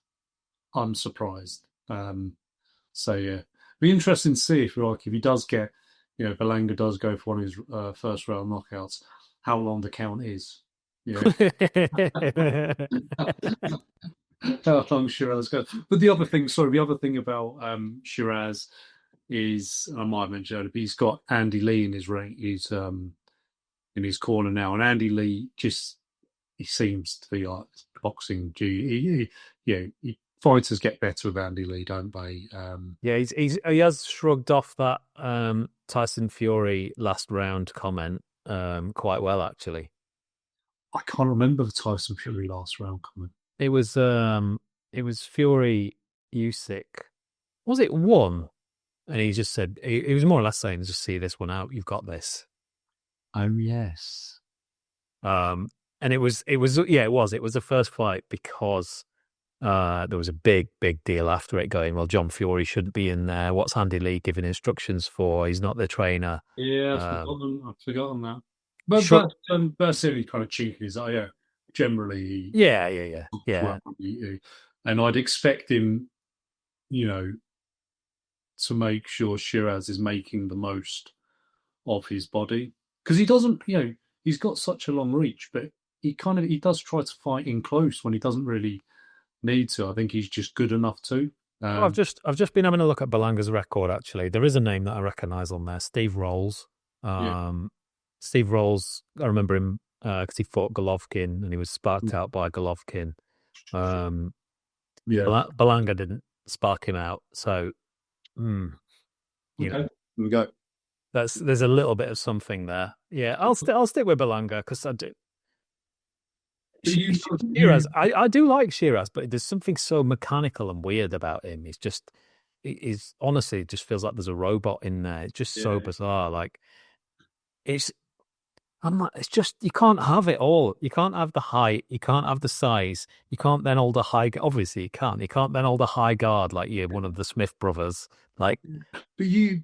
I'm surprised. So yeah, be interesting to see if he does get, Berlanga does go for one of his first round knockouts, how long the count is. Yeah, how long Shiraz goes. But the other thing about Shiraz is, and I might have mentioned it, but he's got Andy Lee in his ring. He's in his corner now, and Andy Lee he seems to be like boxing. He fighters get better with Andy Lee, don't they? Yeah, he has shrugged off that Tyson Fury last round comment quite well, actually. I can't remember the Tyson Fury last round comment. It was Fury Usyk. Was it one? And he just said he was more or less saying, "Just see this one out. You've got this." Oh yes. And it was it was the first fight because there was a big deal after it going, well, John Fury shouldn't be in there. What's Andy Lee giving instructions for? He's not the trainer. Yeah, I've forgotten that. But that's only kind of cheeky, is that? Yeah, generally. Yeah. And I'd expect him, to make sure Sheeraz is making the most of his body, because he doesn't, he's got such a long reach, but he does try to fight in close when he doesn't really need to. I think he's just good enough to. I've just been having a look at Berlanga's record. Actually, there is a name that I recognise on there: Steve Rolls. Steve Rolls, I remember him because he fought Golovkin and he was sparked out by Golovkin. Berlanga didn't spark him out, so you know, we go. There's a little bit of something there. Yeah, I'll stick with Berlanga because I do. Sheeraz, I do like Sheeraz, but there's something so mechanical and weird about him. He's honestly just feels like there's a robot in there. It's just so bizarre. Like it's just you can't have it all. You can't have the height. You can't have the size. You can't then hold a high. Obviously, you can't. You can't then hold a high guard like you're one of the Smith brothers. Like, but you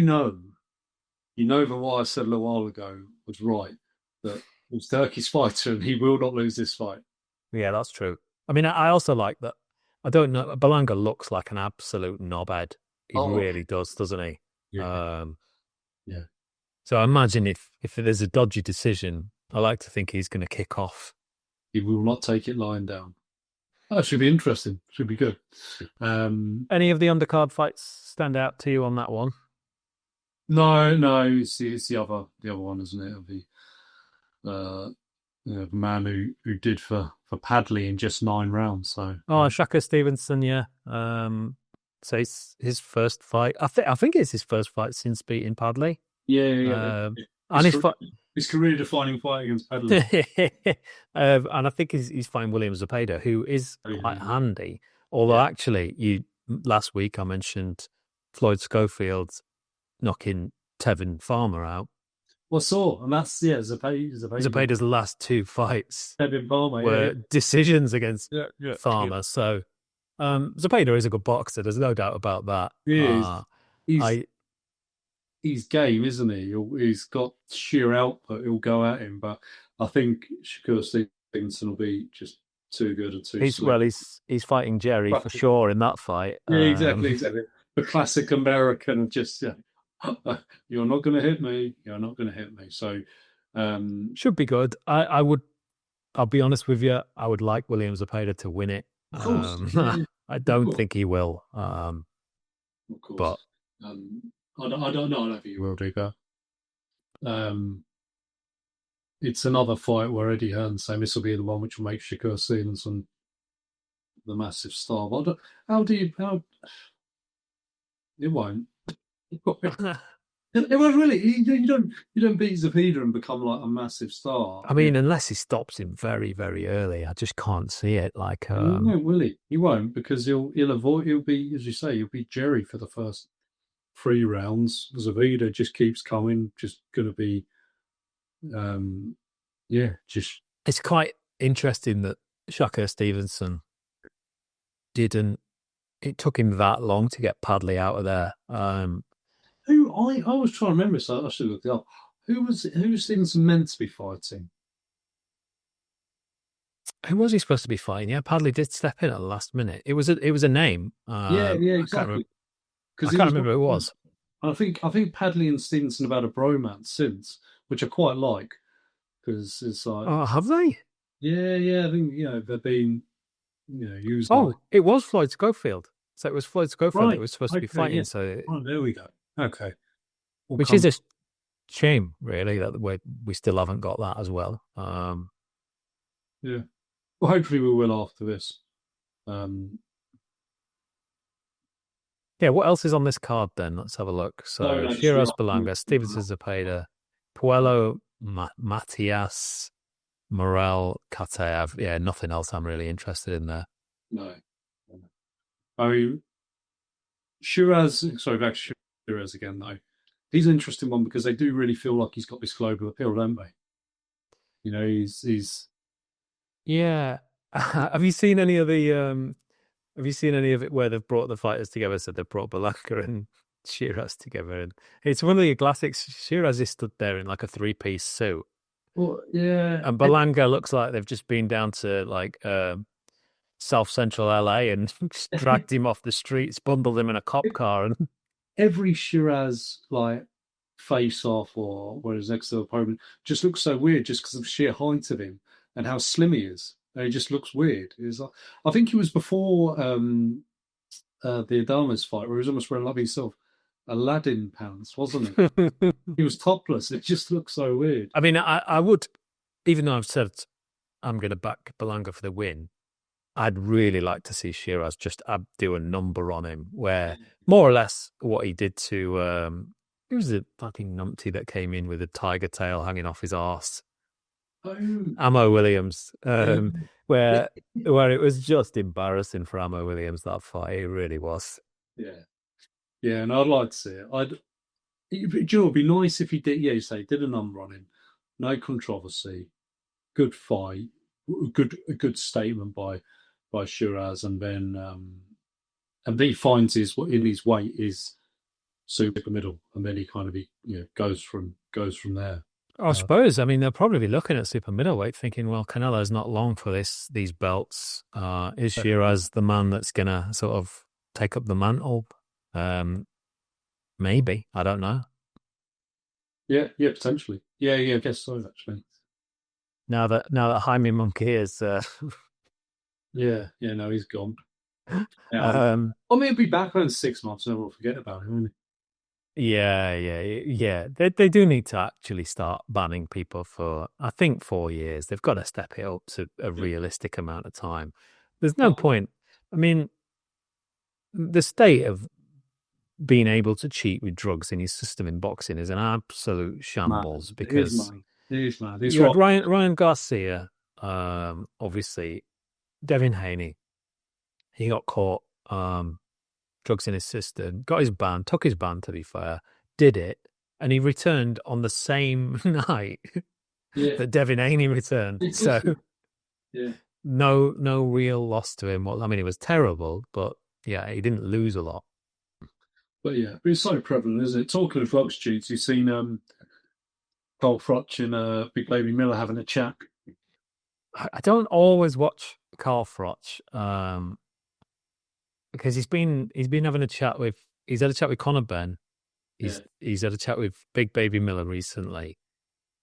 know that what I said a little while ago was right. That he's Turki's fighter and he will not lose this fight. Yeah, that's true. I mean, I also like that. I don't know. Berlanga looks like an absolute knobhead. He really does, doesn't he? Yeah. So I imagine if there's a dodgy decision, I like to think he's going to kick off. He will not take it lying down. That should be interesting. Should be good. Any of the undercard fights stand out to you on that one? No, it's the other one, isn't it? Of the man who did for Padley in just 9 rounds. So Shaka Stevenson, yeah. So it's his first fight. I think it's his first fight since beating Padley. Yeah. And his career-defining fight against Padley. And I think he's fighting William Zepeda, who is quite handy. Although actually, last week I mentioned Floyd Schofield knocking Tevin Farmer out. And that's Zepeda's last 2 fights Tevin Farmer were decisions against Farmer. So Zepeda is a good boxer. There's no doubt about that. He is. He's game, isn't he? He's got sheer output. He'll go at him, but I think Shakur Stevenson will be just too good and too slick. Well, he's fighting Jerry for sure in that fight. Yeah, exactly. The classic American, just you're not going to hit me. You're not going to hit me. So should be good. I'll be honest with you. I would like William Zepeda to win it. Of course. I don't think he will. Of course. But I don't think he will do that. It's another fight where Eddie Hearn's saying this will be the one which will make Shakur Stevenson the massive star. But it won't. It won't really. You don't beat Zepeda and become like a massive star. I mean, unless he stops him very, very early, I just can't see it. Like, he won't, will he? He won't, because he'll be, as you say, he'll be Jerry for the first 3 rounds. Zepeda just keeps coming, just going to be, just. It's quite interesting that Shakur Stevenson didn't. It took him that long to get Padley out of there. Who I was trying to remember, so I should look it up. Who was Stevenson meant to be fighting? Who was he supposed to be fighting? Yeah, Padley did step in at the last minute. It was a name. Exactly. I can't remember who it was. I think Padley and Stevenson have had a bromance since, which I quite like, because it's like. Oh, have they? Yeah. I think they've been, used. It was Floyd Schofield. So it was Floyd Schofield that was supposed to be fighting. Yeah. So there we go. Okay. Which is a shame, really, that we still haven't got that as well. Yeah. Well, hopefully we will after this. Um, Yeah, what else is on this card then? Let's have a look. no, So no, just Sheeraz, right. Berlanga, Stevenson, Zepeda, Puello, Matias, Morel, Katev. Yeah, nothing else I'm really interested in there. No. I mean, Shiraz, sorry, back to Shiraz again, though. He's an interesting one because they do really feel like he's got this global appeal, don't they? You know, he's Yeah. Have you seen any of the have you seen any of it where they've brought the fighters together? So they've brought Berlanga and Sheeraz together, and it's one of the classics. Sheeraz is stood there in like a three-piece suit, well, yeah. and Berlanga looks like they've just been down to like South Central LA and just dragged him off the streets, bundled him in a cop car, and Every Shiraz like face off or where his next to the opponent just looks so weird just because of sheer height of him and how slim he is. And he just looks weird. It's like, I think he was before the Adamas fight where he was almost wearing like himself Aladdin pants, wasn't it? He was topless. It just looks so weird. I mean, I would, even though I've said I'm going to back Berlanga for the win, I'd really like to see Sheeraz just do a number on him, where more or less what he did to who was the fucking numpty that came in with a tiger tail hanging off his arse? Oh, Ammo Williams, yeah. where it was just embarrassing for Ammo Williams, that fight. It really was. Yeah. Yeah, and I'd like to see it. Joe, it'd be nice if he did, yeah, you say, did a number on him. No controversy. Good fight. A good statement by Shiraz, and then he finds his in his weight is super middle, and then he kind of goes from there. I suppose. I mean, they'll probably be looking at super middleweight, thinking, "Well, Canelo's not long for these belts. Is Sheeraz the man that's gonna sort of take up the mantle? Maybe. I don't know. Yeah, potentially. Yeah, I guess so. Actually, Now that Jaime Monkey is, yeah. No, he's gone. Yeah, I mean, he'll be back in 6 months, and we'll forget about him. Won't yeah. They do need to actually start banning people for, I think, 4 years. They've got to step it up to a realistic amount of time. There's no point. I mean, the state of being able to cheat with drugs in his system in boxing is an absolute shambles because He's mad. you had Ryan Garcia, obviously, Devin Haney. He got caught drugs in his system, got his ban, took his ban, to be fair, did it, and he returned on the same night that Devin Haney returned. So no real loss to him. Well, I mean, it was terrible, but yeah, he didn't lose a lot. But it's so prevalent, isn't it? Talking of prostitutes, you've seen Cole Frotch and Big Baby Miller having a chat. I don't always watch Carl Frotch because he's been having a chat with had a chat with Conor Benn. He's had a chat with Big Baby Miller recently,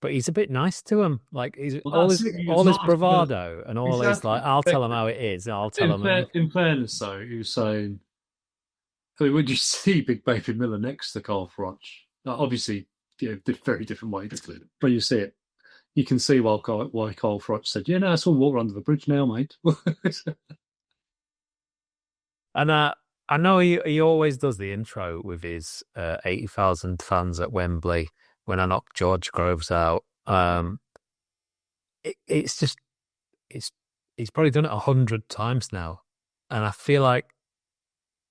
but he's a bit nice to him. Like all his bravado and all his like, I'll tell him how it is. I'll tell him. In fairness, though, he was saying, I mean, when you see Big Baby Miller next to Carl Frotch, obviously, very different ways, but you see it. You can see why Carl Frotch said, "Yeah, no, it's all water under the bridge now, mate." And I know he always does the intro with his 80,000 fans at Wembley when I knocked George Groves out. It's just he's probably done it 100 times now, and I feel like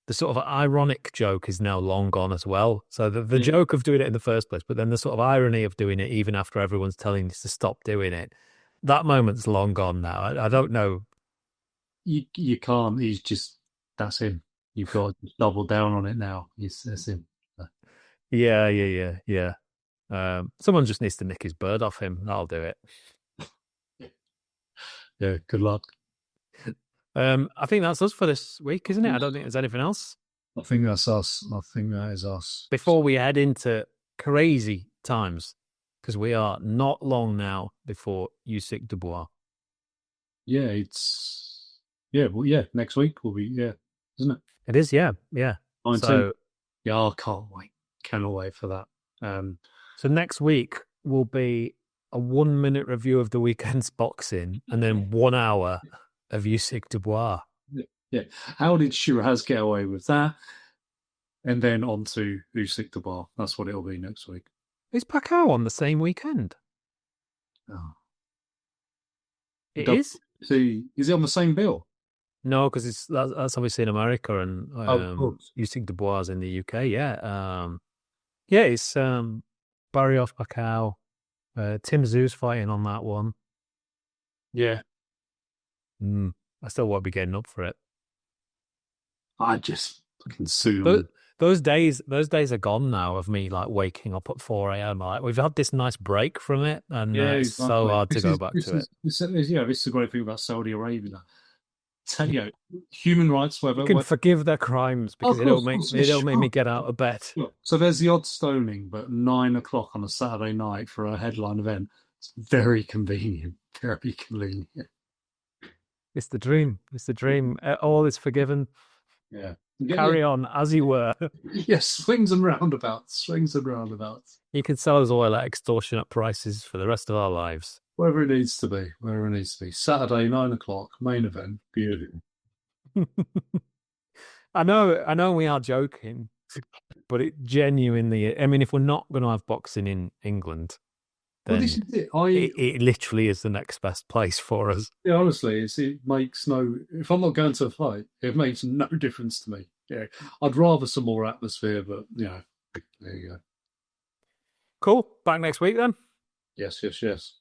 the sort of ironic joke is now long gone as well. So the joke of doing it in the first place, but then the sort of irony of doing it even after everyone's telling you to stop doing it, that moment's long gone now. I don't know. You can't. He's just, that's him. You've got to double down on it now. That's him. Yeah. Someone just needs to nick his bird off him. That'll do it. Yeah, good luck. I think that's us for this week, isn't it? I don't think there's anything else. I think that's us. I think that is us. Before we head into crazy times, because we are not long now before Usyk Dubois. Yeah, next week will be, isn't it? It is, yeah. 19. So, I can't wait. Cannot wait for that. So next week will be a 1 minute review of the weekend's boxing and then 1 hour of Usyk Dubois. Yeah. How did Sheeraz get away with that? And then on to Usyk the bar. That's what it'll be next week. Is Pacquiao on the same weekend? Oh. It is? Is he on the same bill? No, because that's obviously in America, and Oh, of course. Usyk Dubois in the UK. Yeah, yeah, it's Barry off Pacquiao. Tim Zoo's fighting on that one. Yeah. I still won't be getting up for it. I just fucking sue Those, him. those days are gone now of me like waking up at 4 a.m. Like we've had this nice break from it, and Yeah, it's so exactly. hard to go back to it. This is the great thing about Saudi Arabia. Tell you, human rights, You can forgive their crimes because of course, they don't make me sure. get out of bed. Sure. So there's the odd stoning, but 9 o'clock on a Saturday night for a headline event. It's very convenient. Very convenient. It's the dream. It's the dream. All is forgiven. Yeah. Carry on as you were. Yes, swings and roundabouts. Swings and roundabouts. You can sell us oil at extortionate prices for the rest of our lives. Wherever it needs to be. Wherever it needs to be. Saturday, 9 o'clock, main event. Beautiful. I know we are joking, but it genuinely, I mean, if we're not going to have boxing in England, then Well, this is it. it literally is the next best place for us. Yeah, honestly, it makes no. If I'm not going to a fight, it makes no difference to me. Yeah, I'd rather some more atmosphere, but there you go. Cool. Back next week then. Yes, yes, yes.